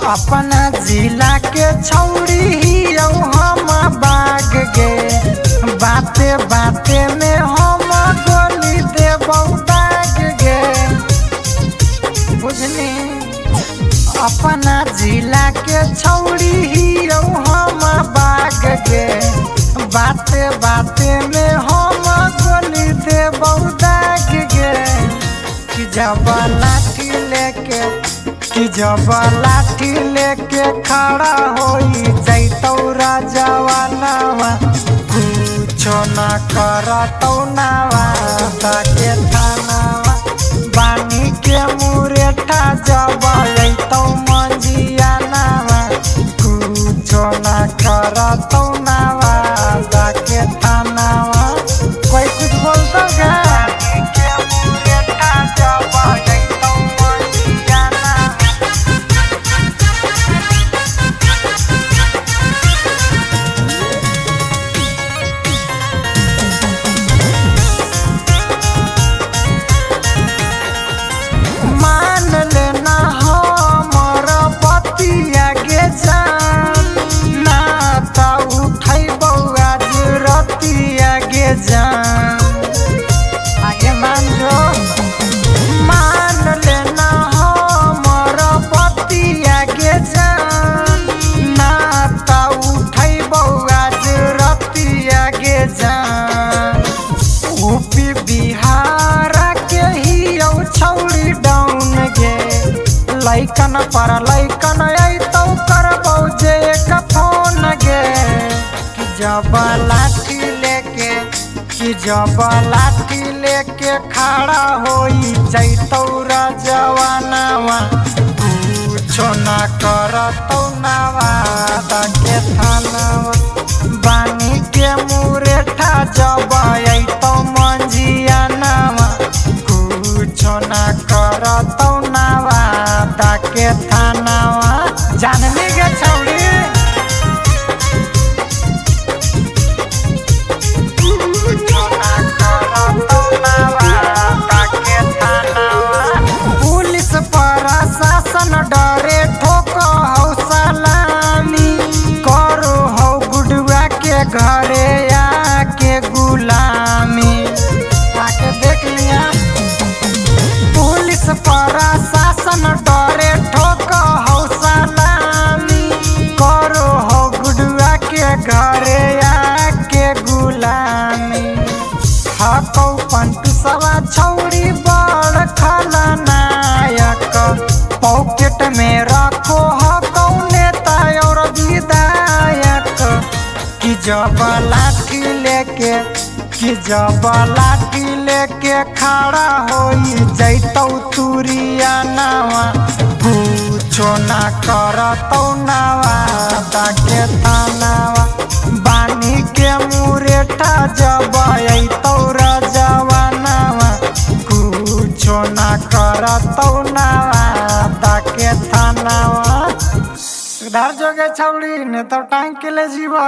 अपना जिला के छौड़ी ही हम बाग गे, बाते बाते में हम गोली देबौ दाग गे, बुझनी। अपना जिला के छौड़ी ही हम बाग गे, बाते बाते में हम गोली देबौ दाग गे। कि जब लाठी लेके खड़ा होई जैतौ राजवानावा, कुछो न करतौ नावा ताके थानावा। बानी के मुरेठा जब अइतौ मंजियानावा, कुछो न करतौ नावा ताके थानावा। कोई कुछ बोलता क्या? आगे मान जो, मान लेना हमर बतिया गे जान, ना ता उठैबौ आज रतिया गे जान। यूपी बिहार के ही छौड़ी डाउन गे, लैकन पर लैकन अइतौ करबौ जे एक फोन गे। जब लाठी लेके खड़ा होई जैतौ राजवानावा, कुछो न करतौ नावा ताके थानावा। बानी के मुरेठा जब अइतौ मंजियानावा, कुछो न करतौ नावा ताके थानावा। जाननी गे छौड़ी, डरे ठोको हौ सलामी, करो हौ गुडुआ के घरे आके गुलामी। आके देख लिया पुलिस प्रशासन डरे ठोको हौ सलामी, करो हौ गुडुआ के घरे आके गुलामी। हकौ पंटुसवा छौड़ी बड़ खलनायक, पॉकेट में रखो हकौ नेता और विधायक। कि जब लाठी लेके खड़ा होई जैतौ तुरियानावा, कुछो न करतौ नावा ताके थानावा। बानी के मुरेठा जब अइतौ राजवानावा, कुछो न करतौ नावा ताके थानावा। सुधार जोगे छौड़ी ने तो टांग के ले जीवो।